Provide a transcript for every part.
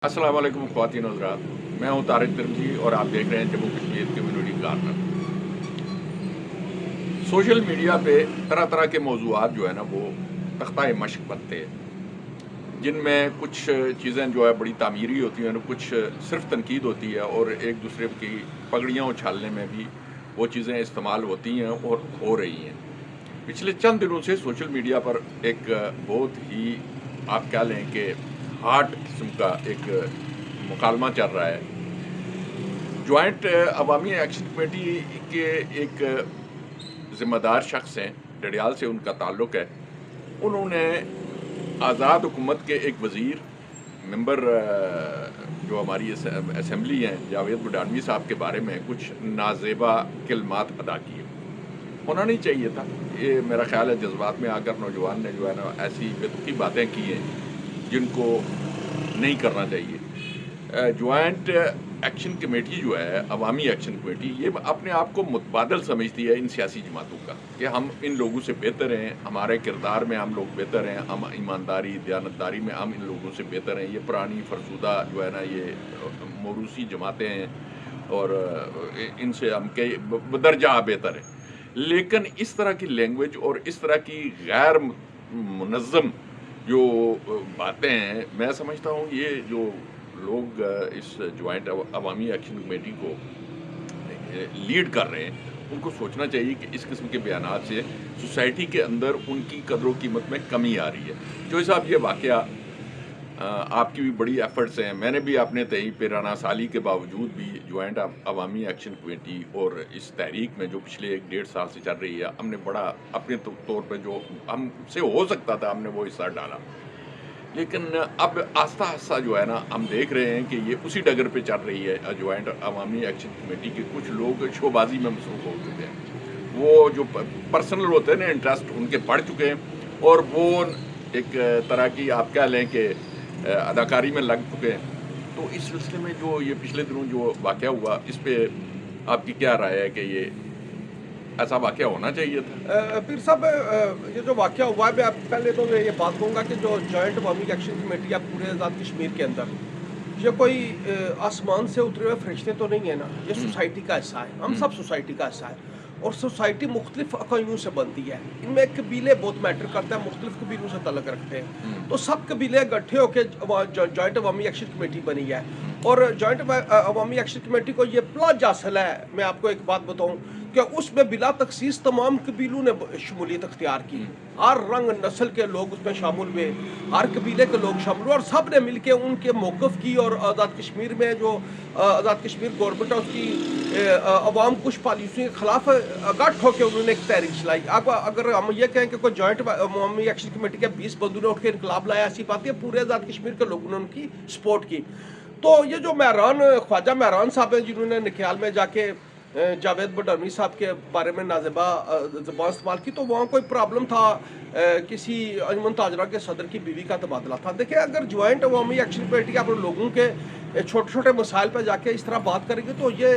अस्सलाम वालेकुम ख़वातीन और हज़रात, मैं हूँ तारिक तिरमजी और आप देख रहे हैं Jammu Kashmir community corner. Social media पे तरह तरह के मौज़ूआत जो है ना वो तख्ता मश्क बनते हैं, जिनमें कुछ चीज़ें जो है बड़ी तामीरी होती हैं, कुछ सिर्फ तनकीद होती है और एक दूसरे की पगड़ियाँ उछालने में भी वो चीज़ें इस्तेमाल होती हैं और हो रही हैं। पिछले चंद दिनों से सोशल मीडिया पर एक बहुत ही, आप कह लें कि हार्ड किस्म का एक मुकालमा चल रहा है। जॉइंट अवामी एक्शन कमेटी के एक ज़िम्मेदार शख्स हैं, डडियाल से उनका ताल्लुक़ है। उन्होंने आज़ाद हुकूमत के एक वज़ीर मेंबर जो हमारी असेंबली हैं जावेद बडानवी साहब के बारे में कुछ नाज़ेबा कलमात अदा किए। होना नहीं चाहिए था, ये मेरा ख़्याल है जज्बात में आकर नौजवान ने जो है ना ऐसी बेतुकी बातें की हैं जिनको नहीं करना चाहिए। जॉइंट एक्शन कमेटी जो है, अवामी एक्शन कमेटी, ये अपने आप को मुतबादल समझती है इन सियासी जमातों का कि हम इन लोगों से बेहतर हैं, हमारे किरदार में हम लोग बेहतर हैं, हम ईमानदारी दयानतदारी में हम इन लोगों से बेहतर हैं। ये पुरानी फरसुदा जो है ना ये मौरूसी जमातें हैं और इनसे हम कई बदरजा बेहतर हैं। लेकिन इस तरह की लैंग्वेज और इस तरह की गैर मुनज़्ज़म जो बातें हैं, मैं समझता हूँ ये जो लोग इस जॉइंट अवामी एक्शन कमेटी को लीड कर रहे हैं, उनको सोचना चाहिए कि इस किस्म के बयानात से सोसाइटी के अंदर उनकी कदरों कीमत में कमी आ रही है। जो साहब, ये वाक़या आपकी भी बड़ी एफर्ट्स हैं, मैंने भी अपने तय पेराना साली के बावजूद भी जॉइंट अवामी एक्शन कमेटी और इस तहरीक में जो पिछले 1-1.5 साल से चल रही है, हमने बड़ा अपने तौर पे जो हमसे हो सकता था हमने वो हिस्सा डाला। लेकिन अब आस्ता आस्ता जो है ना हम देख रहे हैं कि ये उसी डगर पे चल रही है। जॉइंट अवामी एक्शन कमेटी के कुछ लोग शोबाजी में मसरूफ़ हो चुके हैं। वो जो पर्सनल होते हैं ना इंटरेस्ट उनके बढ़ चुके हैं और वो एक तरह की, आप कह लें कि अदाकारी में लग चुके हैं। तो इस सिलसिले में जो ये पिछले दिनों जो वाक़या हुआ, इस पे आपकी क्या राय है कि ये ऐसा वाक़या होना चाहिए था? पीर साहब, ये जो वाक़या हुआ है, मैं आप पहले तो मैं ये बात कहूँगा कि जो जॉइंट अवामी एक्शन कमेटी है पूरे आज़ाद कश्मीर के अंदर, ये कोई आसमान से उतरे हुए फरिश्ते तो नहीं है ना। ये सोसाइटी का हिस्सा है, हम सब सोसाइटी का हिस्सा है और सोसाइटी मुख्तलिफ अकाइयों से बनती है। इनमें कबीले बहुत मैटर करता है, मुख्तलिफ कबीलों से तल्लुक़ रखते हैं। तो सब कबीले इकट्ठे होकर जॉइंट अवामी एक्शन कमेटी बनी है और जॉइंट अवामी एक्शन कमेटी को ये प्लाज हासिल है। मैं आपको एक बात बताऊँ कि उसमें बिला तखसीस तमाम कबीलों ने शमूलियत अख्तियार की। हर रंग नस्ल के लोग उसमें शामिल हुए, हर कबीले के लोग शामिल हुए और सब ने मिल के उनके मौक़िफ़ की और आज़ाद कश्मीर में जो आज़ाद कश्मीर गवर्नमेंट है उसकी अवाम कुछ पॉलिसियों के ख़िलाफ़ इकट्ठ होकर उन्होंने एक तहरीक चलाई। अब अगर हम ये कहें कि कोई जॉइंट अवामी एक्शन कमेटी के 20 बंदों ने उठ के इनकलाब लाया, ऐसी बात है, पूरे आज़ाद कश्मीर के लोगों ने उनकी सपोर्ट की। तो ये जो महरान ख्वाजा महरान साहब हैं जिन्होंने निख्याल में जाके जावेद बडानवी साहब के बारे में नाज़ेबा ज़बान इस्तेमाल की, तो वहाँ कोई प्रॉब्लम था, किसी अंजुमन ताजरा के सदर की बीवी का तबादला था। देखिए, अगर जॉइंट अवामी एक्शन कमेटी आप लोगों के छोटे छोटे मसाइल पर जाके इस तरह बात करेंगे तो ये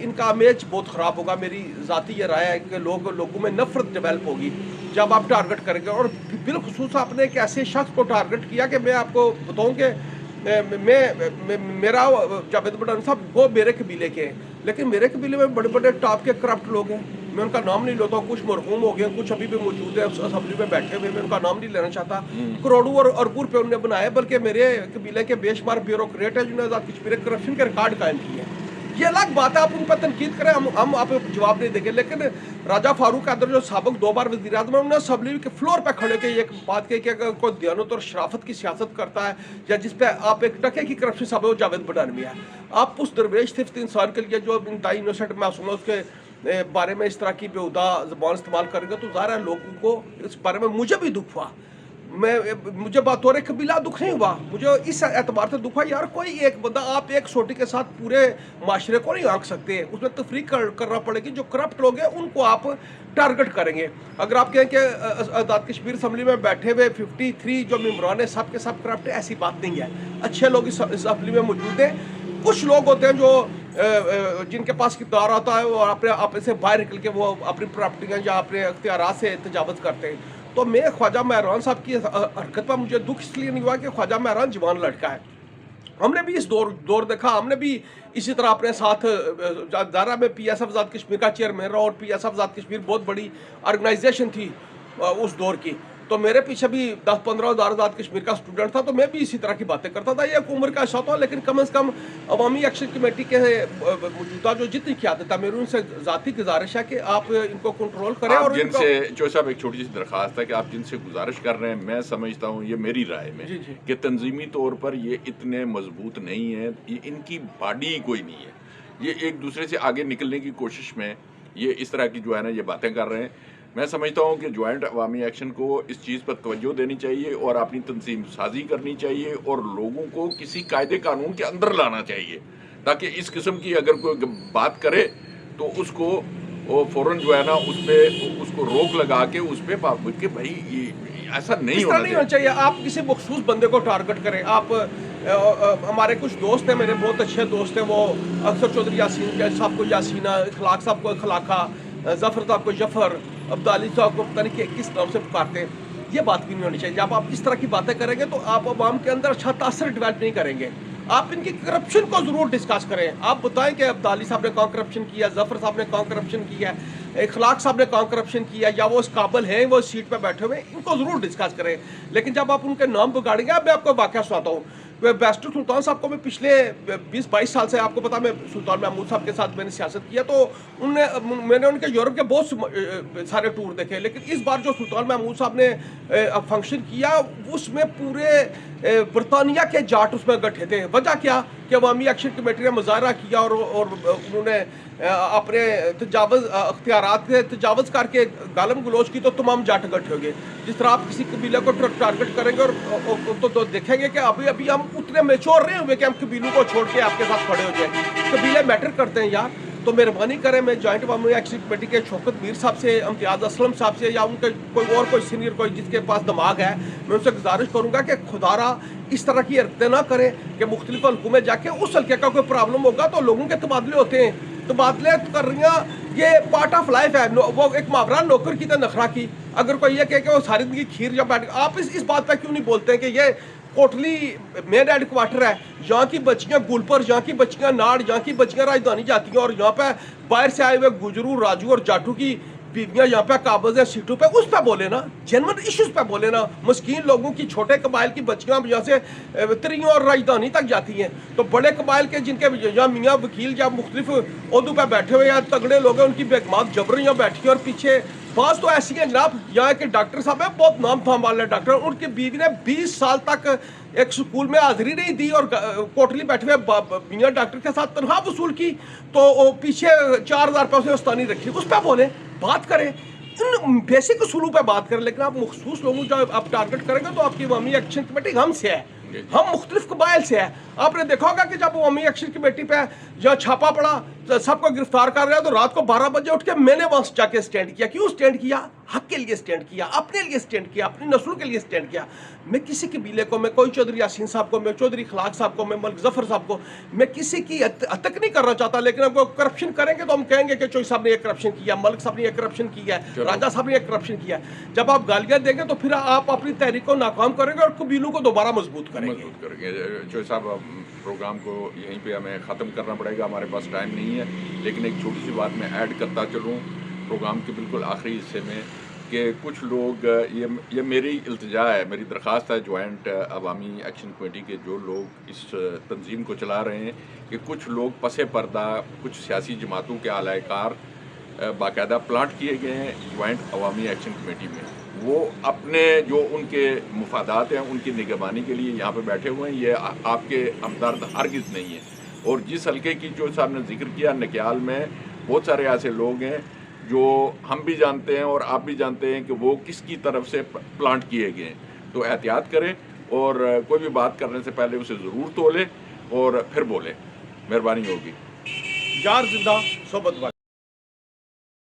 इनका इमेज बहुत ख़राब होगा। मेरी ज़ाती ये राय है कि लोगों में नफ़रत डेवलप होगी जब आप टारगेट करेंगे। और बिलखुसूस आपने एक ऐसे शख्स को टारगेट किया कि मैं आपको बताऊँ कि मेरा जावेद बडानवी साहब वो मेरे कबीले के हैं, लेकिन मेरे कबीले में बड़े बड़े टॉप के करप्ट लोग हैं। मैं उनका नाम नहीं लेता हूँ, कुछ मरहूम हो गए, कुछ अभी भी मौजूद है असेंबली में बैठे हुए, मैं उनका नाम नहीं लेना चाहता। करोड़ों और अरबों रुपये उन्होंने बनाए, बल्कि मेरे कबीले के बेशुमार ब्यूरोक्रेट है जिन्होंने आज़ाद कश्मीर करप्शन के रिकॉर्ड कायम किए हैं। ये अलग बात है, आप उन पर तनकीद करें, हम आप जवाब नहीं देंगे। लेकिन राजा फारूक कादर जो साबिक 2 बार वज़ीर आज़म, उन्होंने असेंबली के फ्लोर पर खड़े होकर एक बात कही कि अगर कोई दयानत और शराफत की सियासत करता है या जिस पे आप एक टके की करप्शन साहब वो जावेद बडानवी है। आप उस दरवेश सिर्फ इंसान के लिए जो इंतहाई इनोसेंट मासूम है उसके बारे में इस तरह की बेहुदा ज़बान इस्तेमाल करेंगे तो ज़ाहिर है लोगों को इस बारे में, मुझे भी दुख हुआ, मुझे बतौर कबीला दुख नहीं हुआ, मुझे इस एतबार से दुख हुआ यार, कोई एक बंदा, आप एक सोटी के साथ पूरे माशरे को नहीं आंक सकते, उसमें तफरीक करना पड़ेगी। जो करप्ट लोग हैं उनको आप टारगेट करेंगे। अगर आप कहें कि आज़ाद कश्मीर असम्बली में बैठे हुए 53 जो मेम्बरान है सब के सब करप्ट है, ऐसी बात नहीं है। अच्छे लोग इस असम्बली में मौजूद हैं। कुछ लोग होते हैं जो जिनके पास इक़्तिदार आता है और अपने आप से बाहर निकल के वो अपनी प्रॉपर्टियाँ या अपने अख्तियारात से तजावज़ करते हैं। तो मैं ख्वाजा महरान साहब की हरकत पर मुझे दुख इसलिए नहीं हुआ कि ख्वाजा महरान जवान लड़का है ہم نے بھی اس دور دیکھا. ہم نے بھی اسی طرح اپنے ساتھ دارا میں P S F Azad Kashmir کا چیئرمین رہا, اور P S F Azad Kashmir بہت بڑی آرگنائزیشن تھی اس دور کی. تو میرے پیچھے بھی 10-15 ہزار آزاد کشمیر کا اسٹوڈنٹ تھا, تو میں بھی اسی طرح کی باتیں کرتا تھا. یہ ایک عمر کا شوق تھا, لیکن کم از کم عوامی ایکشن کمیٹی کے موجودہ جو جتنی قیادت ہے, میری ان سے ذاتی گزارش ہے کہ آپ ان کو کنٹرول کریں. اور جن سے جو صاحب ایک چھوٹی سی درخواست ہے کہ آپ جن سے گزارش کر رہے ہیں, میں سمجھتا ہوں یہ میری رائے میں کہ تنظیمی طور پر یہ اتنے مضبوط نہیں ہیں, یہ ان کی باڈی کوئی نہیں ہے, یہ ایک دوسرے سے آگے نکلنے کی کوشش میں یہ اس طرح کی جو ہے نا یہ باتیں کر رہے ہیں. میں سمجھتا ہوں کہ جوائنٹ عوامی ایکشن کو اس چیز پر توجہ دینی چاہیے اور اپنی تنظیم سازی کرنی چاہیے اور لوگوں کو کسی قاعدے قانون کے اندر لانا چاہیے, تاکہ اس قسم کی اگر کوئی بات کرے تو اس کو فوراً جو ہے نا اس کو روک لگا کے اس پہ کہ بھائی ایسا نہیں ہونا چاہیے. آپ کسی مخصوص بندے کو ٹارگٹ کریں. آپ ہمارے کچھ دوست ہیں, میرے بہت اچھے دوست ہیں, وہ اکثر چودھری یاسین صاحب کو یاسینہ, اخلاق صاحب کو اخلاقہ, ظفر صاحب کو جفر, عبدالی صاحب کو پتہ نہیں کس نام سے پکارتے ہیں. یہ بات بھی نہیں ہونی چاہیے. جب آپ اس طرح کی باتیں کریں گے تو آپ عوام کے اندر اچھا تاثر ڈیولپ نہیں کریں گے. آپ ان کی کرپشن کو ضرور ڈسکس کریں. آپ بتائیں کہ عبدالی صاحب نے کہاں کرپشن کیا, ظفر صاحب نے کہاں کرپشن کیا, اخلاق صاحب نے کہاں کرپشن کیا, یا وہ اس قابل ہیں وہ سیٹ پہ بیٹھے ہوئے, ان کو ضرور ڈسکس کریں. لیکن جب آپ ان کے نام بگاڑیں گے, اب میں آپ کو واقعہ سناتا ہوں. بیسٹر سلطان صاحب کو میں پچھلے 20-22 سال سے, آپ کو پتا میں سلطان محمود صاحب کے ساتھ میں نے سیاست کیا, تو میں نے ان کے یورپ کے بہت سارے ٹور دیکھے. لیکن اس بار جو سلطان محمود صاحب نے فنکشن کیا, اس میں پورے برطانیہ کے جاٹ اس میں اکٹھے تھے. وجہ کیا کہ عوامی ایکشن کمیٹی نے مظاہرہ کیا اور انہوں نے اپنے اختیارات سے تجاوز کر کے گالم گلوچ کی, تو تمام جاٹ اکٹھے ہو گئے. جس طرح آپ کسی قبیلے کو ٹارگٹ کریں گے اور تو دیکھیں گے کہ ابھی ہم اتنے میچور نہیں ہوئے کہ ہم قبیلوں کو چھوڑ کے آپ کے ساتھ کھڑے ہو جائیں. قبیلے میٹر کرتے ہیں یار. تو مہربانی کریں, میں جوائنٹ عوامی ایکشن کمیٹی کے شوکت میر صاحب سے, امتیاز اسلم صاحب سے, یا ان کے کوئی سینئر کوئی جس کے پاس دماغ ہے, میں ان سے گزارش کروں گا کہ خدا را اس طرح کی حرکتیں نہ کریں کہ مختلف حلقوں میں جا کے اس حلقے کا کوئی پرابلم ہوگا تو لوگوں کے تبادلے ہوتے ہیں. تبادلے کر رہی ہیں, یہ پارٹ آف لائف ہے. وہ ایک محاورہ نوکر کی تو نخرا کی. اگر کوئی یہ کہ وہ ساری زندگی کھیر جب بیٹھ, آپ اس بات پہ کیوں نہیں بولتے ہیں کہ یہ کوٹلی مین ہیڈ کوارٹر ہے, یہاں کی بچیاں گولپر, یہاں کی بچیاں ناڑ, یہاں کی بچیاں راجدھانی جاتی ہیں, اور یہاں پہ باہر سے آئے ہوئے گجرو, راجو اور جاٹو کی بیویاں یہاں پہ قابض ہیں سیٹوں پہ. اس پہ بولے نا, جنرل ایشوز پہ بولے نا. مسکین لوگوں کی, چھوٹے قبائل کی بچیاں یہاں سے تریوں اور راجدھانی تک جاتی ہیں, تو بڑے قبائل کے جن کے یہاں میاں وکیل یا مختلف عہدوں پہ بیٹھے ہوئے ہیں, تگڑے لوگ ہیں, ان کی بیگمات جبریں یہاں بیٹھی ہیں, اور پیچھے بعض تو ایسی ہیں جناب, یہاں کے ڈاکٹر صاحب ہیں, بہت نام تھام والے ڈاکٹر, ان کی بیوی نے 20 سال تک ایک سکول میں حاضری نہیں دی, اور کوٹلی بیٹھے ہوئے میاں ڈاکٹر کے ساتھ تنخواہ وصول کی, تو پیچھے 4000 روپے اسے استانی رکھی. اس پہ بولیں, بات کریں, ان بیسک اصولوں پہ بات کریں. لیکن آپ مخصوص لوگوں جو آپ ٹارگٹ کریں گے, تو آپ کی عوامی ایکشن کمیٹی ہم سے ہے, ہم مختلف قبائل سے ہیں. آپ نے دیکھا ہوگا کہ جب عوامی ایکشن کمیٹی پہ جہاں چھاپا پڑا, سب کو گرفتار کر رہے ہیں, تو رات کو 12 بجے اٹھ کے میں نے وہاں جا کے سٹینڈ کیا. کیوں سٹینڈ کیا؟ حق کے لیے سٹینڈ کیا, اپنے لیے سٹینڈ کیا, اپنی نسلوں کے لیے سٹینڈ کیا. میں کسی قبیلے کو, میں کوئی چودھری یاسین صاحب کو, میں چودھری اخلاق صاحب کو, میں ملک ظفر صاحب کو, میں کسی کی تک نہیں کرنا چاہتا. لیکن اب وہ کرپشن کریں گے تو ہم کہیں گے کہ چوئی صاحب نے یہ کرپشن کیا, ملک صاحب نے یہ کرپشن کیا ہے, راجہ صاحب نے یہ کرپشن کیا ہے. جب آپ گالیاں دیں گے تو پھر آپ اپنی تحریک کو ناکام کریں گے اور قبیلوں کو دوبارہ مضبوط کریں گے. چوئی صاحب, پروگرام کو یہیں پہ ہمیں ختم کرنا پڑے گا, ہمارے پاس ٹائم نہیں ہے. لیکن ایک چھوٹی سی بات میں ایڈ کرتا چلوں پروگرام کے بالکل آخری حصے میں, کہ کچھ لوگ, یہ میری التجا ہے, میری درخواست ہے جوائنٹ عوامی ایکشن کمیٹی کے جو لوگ اس تنظیم کو چلا رہے ہیں, کہ کچھ لوگ پس پردہ, کچھ سیاسی جماعتوں کے اعلی کار باقاعدہ پلانٹ کیے گئے ہیں جوائنٹ عوامی ایکشن کمیٹی میں. وہ اپنے جو ان کے مفادات ہیں ان کی نگہبانی کے لیے یہاں پہ بیٹھے ہوئے ہیں. یہ آپ کے ہمدرد ہرگز نہیں ہیں. اور جس حلقے کی جو صاحب نے ذکر کیا, نکیال میں بہت سارے ایسے لوگ ہیں جو ہم بھی جانتے ہیں اور آپ بھی جانتے ہیں کہ وہ کس کی طرف سے پلانٹ کیے گئے ہیں. تو احتیاط کریں, اور کوئی بھی بات کرنے سے پہلے اسے ضرور تولیں اور پھر بولیں. مہربانی ہوگی. یار زندہ صحبت